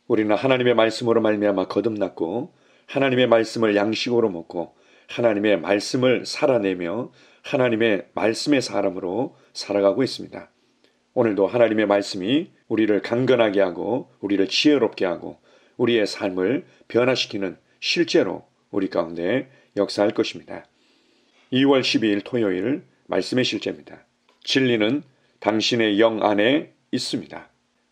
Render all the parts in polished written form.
우리는 하나님의 말씀으로 말미암아 거듭났고 하나님의 말씀을 양식으로 먹고 하나님의 말씀을 살아내며 하나님의 말씀의 사람으로 살아가고 있습니다. 오늘도 하나님의 말씀이 우리를 강건하게 하고 우리를 지혜롭게 하고 우리의 삶을 변화시키는 실제로 우리 가운데 역사할 것입니다. 2월 12일 토요일 말씀의 실제입니다. 진리는 당신의 영 안에 있습니다.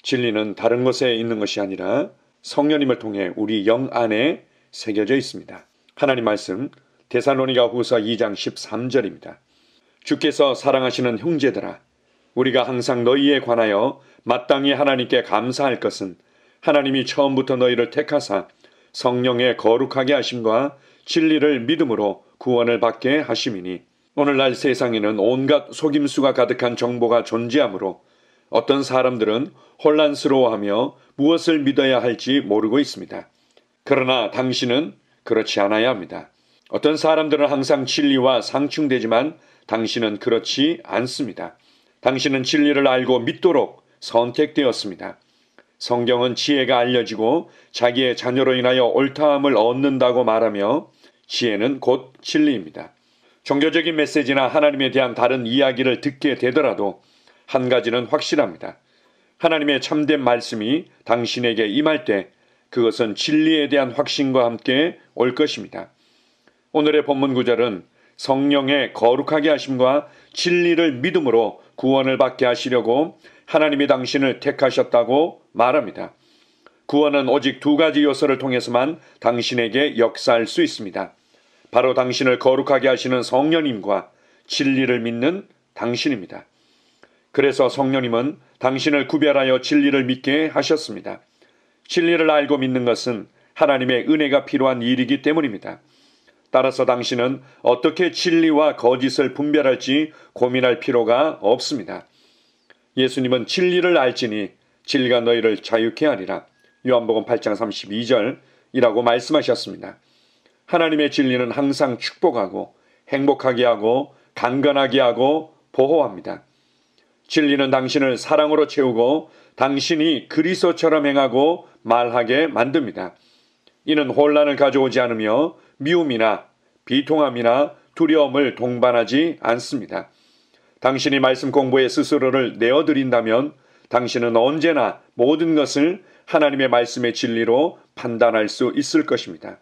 진리는 다른 곳에 있는 것이 아니라 성령님을 통해 우리 영 안에 새겨져 있습니다. 하나님 말씀 데살로니가 후서 2장 13절입니다. 주께서 사랑하시는 형제들아, 우리가 항상 너희에 관하여 마땅히 하나님께 감사할 것은 하나님이 처음부터 너희를 택하사 성령의 거룩하게 하심과 진리를 믿음으로 구원을 받게 하심이니, 오늘날 세상에는 온갖 속임수가 가득한 정보가 존재하므로 어떤 사람들은 혼란스러워하며 무엇을 믿어야 할지 모르고 있습니다. 그러나 당신은 그렇지 않아야 합니다. 어떤 사람들은 항상 진리와 상충되지만 당신은 그렇지 않습니다. 당신은 진리를 알고 믿도록 선택되었습니다. 성경은 지혜가 알려지고 자기의 자녀로 인하여 옳다함을 얻는다고 말하며 지혜는 곧 진리입니다. 종교적인 메시지나 하나님에 대한 다른 이야기를 듣게 되더라도 한 가지는 확실합니다. 하나님의 참된 말씀이 당신에게 임할 때 그것은 진리에 대한 확신과 함께 올 것입니다. 오늘의 본문 구절은 성령의 거룩하게 하심과 진리를 믿음으로 구원을 받게 하시려고 하나님이 당신을 택하셨다고 말합니다. 구원은 오직 두 가지 요소를 통해서만 당신에게 역사할 수 있습니다. 바로 당신을 거룩하게 하시는 성령님과 진리를 믿는 당신입니다. 그래서 성령님은 당신을 구별하여 진리를 믿게 하셨습니다. 진리를 알고 믿는 것은 하나님의 은혜가 필요한 일이기 때문입니다. 따라서 당신은 어떻게 진리와 거짓을 분별할지 고민할 필요가 없습니다. 예수님은 진리를 알지니 진리가 너희를 자유케 하리라. 요한복음 8장 32절이라고 말씀하셨습니다. 하나님의 진리는 항상 축복하고 행복하게 하고 강건하게 하고 보호합니다. 진리는 당신을 사랑으로 채우고 당신이 그리스도처럼 행하고 말하게 만듭니다. 이는 혼란을 가져오지 않으며 미움이나 비통함이나 두려움을 동반하지 않습니다. 당신이 말씀 공부에 스스로를 내어드린다면 당신은 언제나 모든 것을 하나님의 말씀의 진리로 판단할 수 있을 것입니다.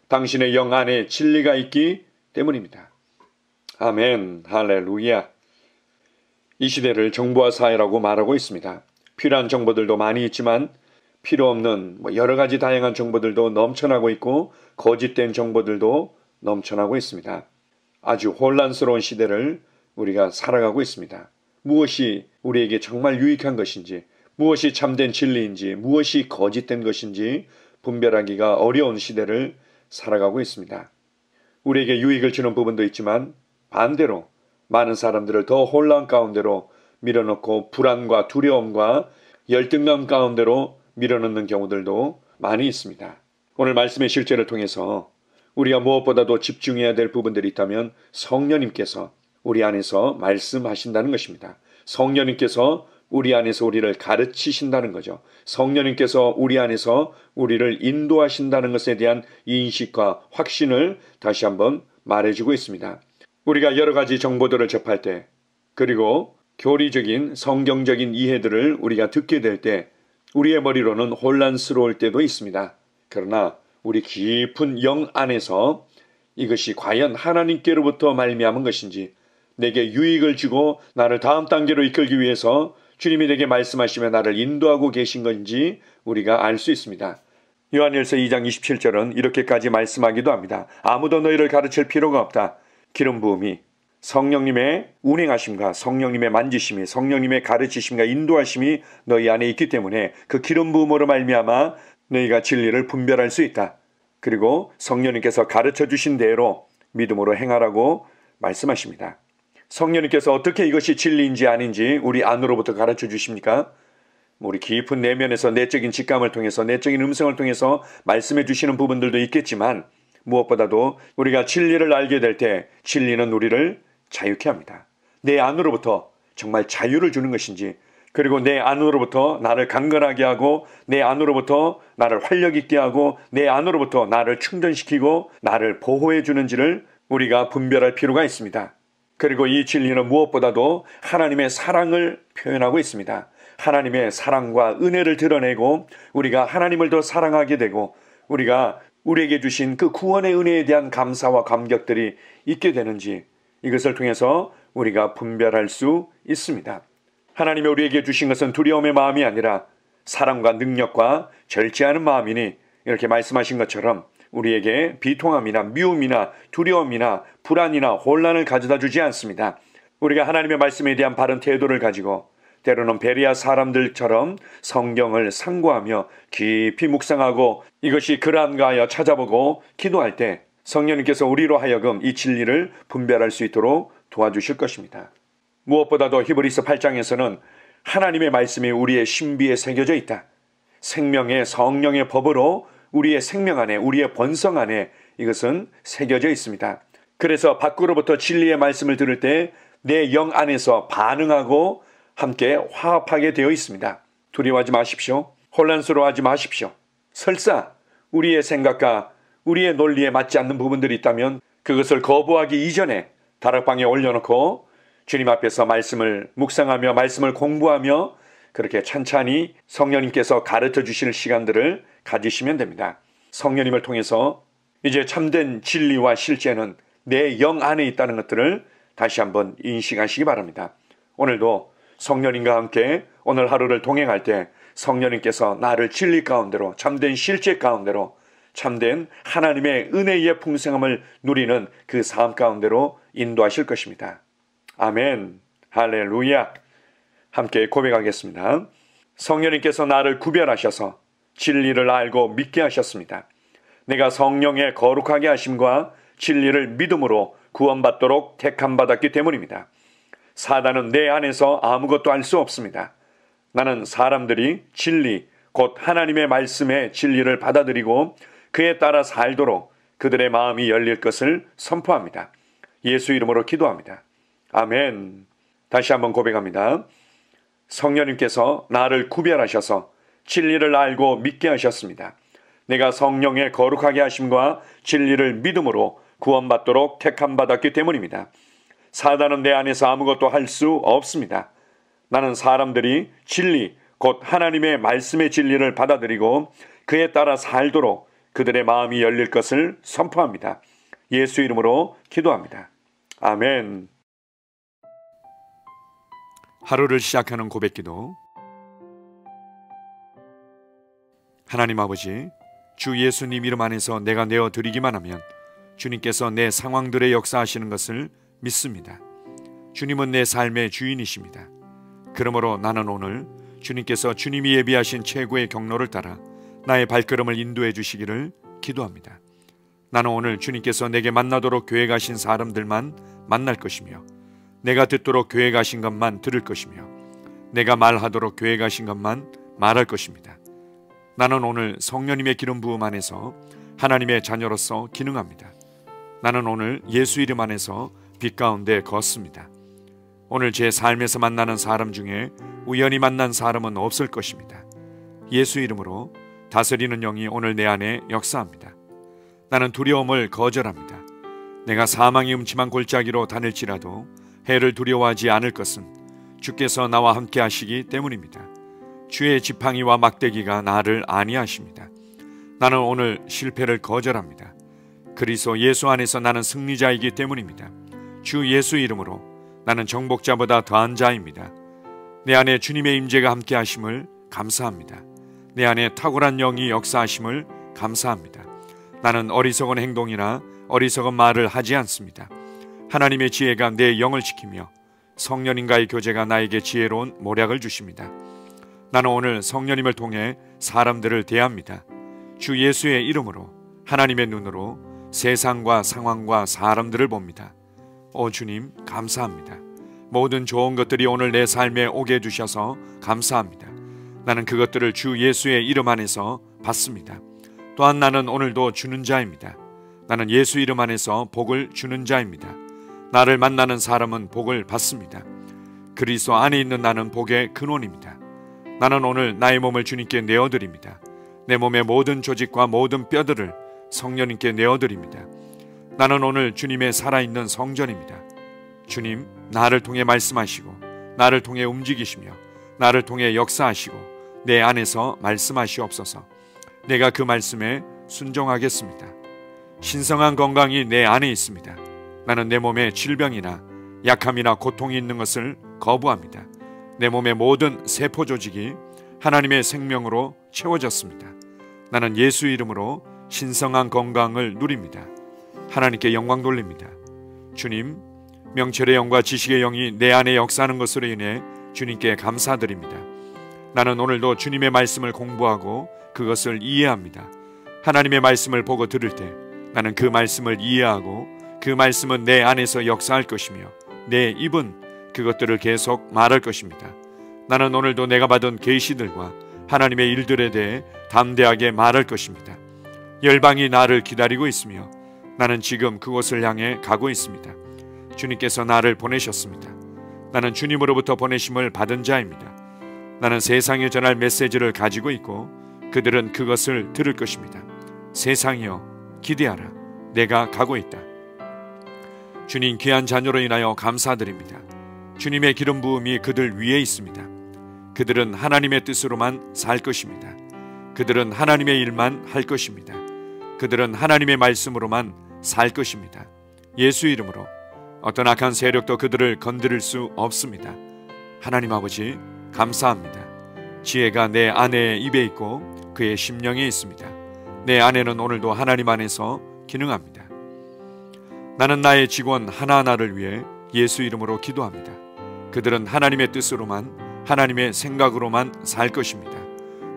당신의 영 안에 진리가 있기 때문입니다. 아멘, 할렐루야. 이 시대를 정보화 사회라고 말하고 있습니다. 필요한 정보들도 많이 있지만 필요 없는 여러 가지 다양한 정보들도 넘쳐나고 있고 거짓된 정보들도 넘쳐나고 있습니다. 아주 혼란스러운 시대를 우리가 살아가고 있습니다. 무엇이 우리에게 정말 유익한 것인지, 무엇이 참된 진리인지, 무엇이 거짓된 것인지 분별하기가 어려운 시대를 살아가고 있습니다. 우리에게 유익을 주는 부분도 있지만 반대로 많은 사람들을 더 혼란 가운데로 밀어넣고 불안과 두려움과 열등감 가운데로 밀어넣는 경우들도 많이 있습니다. 오늘 말씀의 실제를 통해서 우리가 무엇보다도 집중해야 될 부분들이 있다면 성령님께서 우리 안에서 말씀하신다는 것입니다. 성령님께서 우리 안에서 우리를 가르치신다는 거죠. 성령님께서 우리 안에서 우리를 인도하신다는 것에 대한 인식과 확신을 다시 한번 말해주고 있습니다. 우리가 여러 가지 정보들을 접할 때, 그리고 교리적인 성경적인 이해들을 우리가 듣게 될 때 우리의 머리로는 혼란스러울 때도 있습니다. 그러나 우리 깊은 영 안에서 이것이 과연 하나님께로부터 말미암은 것인지, 내게 유익을 주고 나를 다음 단계로 이끌기 위해서 주님이 내게 말씀하시며 나를 인도하고 계신 건지 우리가 알 수 있습니다. 요한일서 2장 27절은 이렇게까지 말씀하기도 합니다. 아무도 너희를 가르칠 필요가 없다. 기름 부음이 성령님의 운행하심과 성령님의 만지심이 성령님의 가르치심과 인도하심이 너희 안에 있기 때문에 그 기름 부음으로 말미암아 너희가 진리를 분별할 수 있다. 그리고 성령님께서 가르쳐 주신 대로 믿음으로 행하라고 말씀하십니다. 성령님께서 어떻게 이것이 진리인지 아닌지 우리 안으로부터 가르쳐 주십니까? 우리 깊은 내면에서 내적인 직감을 통해서 내적인 음성을 통해서 말씀해 주시는 부분들도 있겠지만 무엇보다도 우리가 진리를 알게 될 때 진리는 우리를 자유케 합니다. 내 안으로부터 정말 자유를 주는 것인지, 그리고 내 안으로부터 나를 강건하게 하고 내 안으로부터 나를 활력 있게 하고 내 안으로부터 나를 충전시키고 나를 보호해 주는지를 우리가 분별할 필요가 있습니다. 그리고 이 진리는 무엇보다도 하나님의 사랑을 표현하고 있습니다. 하나님의 사랑과 은혜를 드러내고 우리가 하나님을 더 사랑하게 되고 우리가 우리에게 주신 그 구원의 은혜에 대한 감사와 감격들이 있게 되는지 이것을 통해서 우리가 분별할 수 있습니다. 하나님이 우리에게 주신 것은 두려움의 마음이 아니라 사랑과 능력과 절제하는 마음이니 이렇게 말씀하신 것처럼 우리에게 비통함이나 미움이나 두려움이나 불안이나 혼란을 가져다 주지 않습니다. 우리가 하나님의 말씀에 대한 바른 태도를 가지고 때로는 베레아 사람들처럼 성경을 상고하며 깊이 묵상하고 이것이 그러한가 하여 찾아보고 기도할 때 성령님께서 우리로 하여금 이 진리를 분별할 수 있도록 도와주실 것입니다. 무엇보다도 히브리서 8장에서는 하나님의 말씀이 우리의 신비에 새겨져 있다. 생명의 성령의 법으로 우리의 생명 안에 우리의 본성 안에 이것은 새겨져 있습니다. 그래서 밖으로부터 진리의 말씀을 들을 때 내 영 안에서 반응하고 함께 화합하게 되어 있습니다. 두려워하지 마십시오. 혼란스러워하지 마십시오. 설사 우리의 생각과 우리의 논리에 맞지 않는 부분들이 있다면 그것을 거부하기 이전에 다락방에 올려놓고 주님 앞에서 말씀을 묵상하며 말씀을 공부하며 그렇게 찬찬히 성령님께서 가르쳐 주실 시간들을 가지시면 됩니다. 성령님을 통해서 이제 참된 진리와 실제는 내 영 안에 있다는 것들을 다시 한번 인식하시기 바랍니다. 오늘도 성령님과 함께 오늘 하루를 동행할 때 성령님께서 나를 진리 가운데로 참된 실제 가운데로 참된 하나님의 은혜의 풍성함을 누리는 그 삶 가운데로 인도하실 것입니다. 아멘. 할렐루야. 함께 고백하겠습니다. 성령님께서 나를 구별하셔서 진리를 알고 믿게 하셨습니다. 내가 성령의 거룩하게 하심과 진리를 믿음으로 구원받도록 택함받았기 때문입니다. 사단은 내 안에서 아무것도 할 수 없습니다. 나는 사람들이 진리, 곧 하나님의 말씀의 진리를 받아들이고 그에 따라 살도록 그들의 마음이 열릴 것을 선포합니다. 예수 이름으로 기도합니다. 아멘. 다시 한번 고백합니다. 성령님께서 나를 구별하셔서 진리를 알고 믿게 하셨습니다. 내가 성령의 거룩하게 하심과 진리를 믿음으로 구원받도록 택함받았기 때문입니다. 사단은 내 안에서 아무것도 할 수 없습니다. 나는 사람들이 진리, 곧 하나님의 말씀의 진리를 받아들이고 그에 따라 살도록 그들의 마음이 열릴 것을 선포합니다. 예수 이름으로 기도합니다. 아멘. 하루를 시작하는 고백기도. 하나님 아버지, 주 예수님 이름 안에서 내가 내어드리기만 하면 주님께서 내 상황들에 역사하시는 것을 믿습니다. 주님은 내 삶의 주인이십니다. 그러므로 나는 오늘 주님께서 주님이 예비하신 최고의 경로를 따라 나의 발걸음을 인도해 주시기를 기도합니다. 나는 오늘 주님께서 내게 만나도록 계획하신 사람들만 만날 것이며 내가 듣도록 계획하신 것만 들을 것이며 내가 말하도록 계획하신 것만 말할 것입니다. 나는 오늘 성령님의 기름 부음 안에서 하나님의 자녀로서 기능합니다. 나는 오늘 예수 이름 안에서 빛 가운데 걷습니다. 오늘 제 삶에서 만나는 사람 중에 우연히 만난 사람은 없을 것입니다. 예수 이름으로 다스리는 영이 오늘 내 안에 역사합니다. 나는 두려움을 거절합니다. 내가 사망의 음침한 골짜기로 다닐지라도 해를 두려워하지 않을 것은 주께서 나와 함께 하시기 때문입니다. 주의 지팡이와 막대기가 나를 안위하십니다. 나는 오늘 실패를 거절합니다. 그리스도 예수 안에서 나는 승리자이기 때문입니다. 주 예수 이름으로 나는 정복자보다 더한 자입니다. 내 안에 주님의 임재가 함께 하심을 감사합니다. 내 안에 탁월한 영이 역사하심을 감사합니다. 나는 어리석은 행동이나 어리석은 말을 하지 않습니다. 하나님의 지혜가 내 영을 지키며 성령님과의 교제가 나에게 지혜로운 모략을 주십니다. 나는 오늘 성령님을 통해 사람들을 대합니다. 주 예수의 이름으로 하나님의 눈으로 세상과 상황과 사람들을 봅니다. 오 주님 감사합니다. 모든 좋은 것들이 오늘 내 삶에 오게 해주셔서 감사합니다. 나는 그것들을 주 예수의 이름 안에서 받습니다. 또한 나는 오늘도 주는 자입니다. 나는 예수 이름 안에서 복을 주는 자입니다. 나를 만나는 사람은 복을 받습니다. 그리스도 안에 있는 나는 복의 근원입니다. 나는 오늘 나의 몸을 주님께 내어드립니다. 내 몸의 모든 조직과 모든 뼈들을 성령님께 내어드립니다. 나는 오늘 주님의 살아있는 성전입니다. 주님, 나를 통해 말씀하시고 나를 통해 움직이시며 나를 통해 역사하시고 내 안에서 말씀하시옵소서. 내가 그 말씀에 순종하겠습니다. 신성한 건강이 내 안에 있습니다. 나는 내 몸에 질병이나 약함이나 고통이 있는 것을 거부합니다. 내 몸의 모든 세포 조직이 하나님의 생명으로 채워졌습니다. 나는 예수 이름으로 신성한 건강을 누립니다. 하나님께 영광 돌립니다. 주님, 명철의 영과 지식의 영이 내 안에 역사하는 것으로 인해 주님께 감사드립니다. 나는 오늘도 주님의 말씀을 공부하고 그것을 이해합니다. 하나님의 말씀을 보고 들을 때 나는 그 말씀을 이해하고 그 말씀은 내 안에서 역사할 것이며 내 입은 그것들을 계속 말할 것입니다. 나는 오늘도 내가 받은 계시들과 하나님의 일들에 대해 담대하게 말할 것입니다. 열방이 나를 기다리고 있으며 나는 지금 그곳을 향해 가고 있습니다. 주님께서 나를 보내셨습니다. 나는 주님으로부터 보내심을 받은 자입니다. 나는 세상에 전할 메시지를 가지고 있고 그들은 그것을 들을 것입니다. 세상이여 기대하라. 내가 가고 있다. 주님 귀한 자녀로 인하여 감사드립니다. 주님의 기름 부음이 그들 위에 있습니다. 그들은 하나님의 뜻으로만 살 것입니다. 그들은 하나님의 일만 할 것입니다. 그들은 하나님의 말씀으로만 살 것입니다. 예수 이름으로 어떤 악한 세력도 그들을 건드릴 수 없습니다. 하나님 아버지 감사합니다. 지혜가 내 아내의 입에 있고 그의 심령에 있습니다. 내 아내는 오늘도 하나님 안에서 기능합니다. 나는 나의 직원 하나하나를 위해 예수 이름으로 기도합니다. 그들은 하나님의 뜻으로만 하나님의 생각으로만 살 것입니다.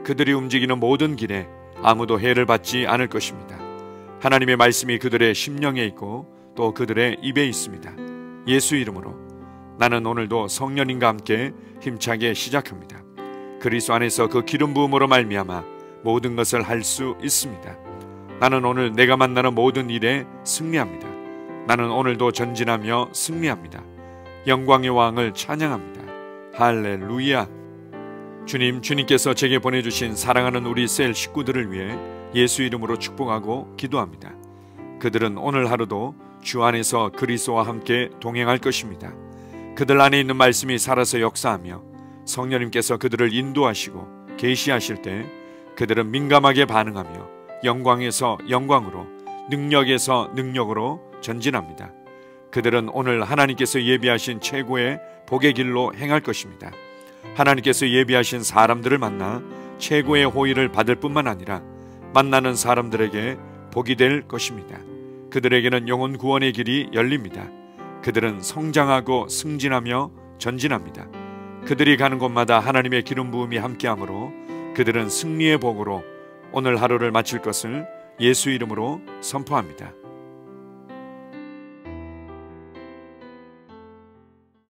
그들이 움직이는 모든 길에 아무도 해를 받지 않을 것입니다. 하나님의 말씀이 그들의 심령에 있고 또 그들의 입에 있습니다. 예수 이름으로 나는 오늘도 성령님과 함께 힘차게 시작합니다. 그리스도 안에서 그 기름 부음으로 말미암아 모든 것을 할 수 있습니다. 나는 오늘 내가 만나는 모든 일에 승리합니다. 나는 오늘도 전진하며 승리합니다. 영광의 왕을 찬양합니다. 할렐루야. 주님께서 제게 보내주신 사랑하는 우리 셀 식구들을 위해 예수 이름으로 축복하고 기도합니다. 그들은 오늘 하루도 주 안에서 그리스도와 함께 동행할 것입니다. 그들 안에 있는 말씀이 살아서 역사하며 성령님께서 그들을 인도하시고 계시하실 때 그들은 민감하게 반응하며 영광에서 영광으로 능력에서 능력으로 전진합니다. 그들은 오늘 하나님께서 예비하신 최고의 복의 길로 행할 것입니다. 하나님께서 예비하신 사람들을 만나 최고의 호의를 받을 뿐만 아니라 만나는 사람들에게 복이 될 것입니다. 그들에게는 영혼 구원의 길이 열립니다. 그들은 성장하고 승진하며 전진합니다. 그들이 가는 곳마다 하나님의 기름 부음이 함께하므로 그들은 승리의 복으로 오늘 하루를 마칠 것을 예수 이름으로 선포합니다.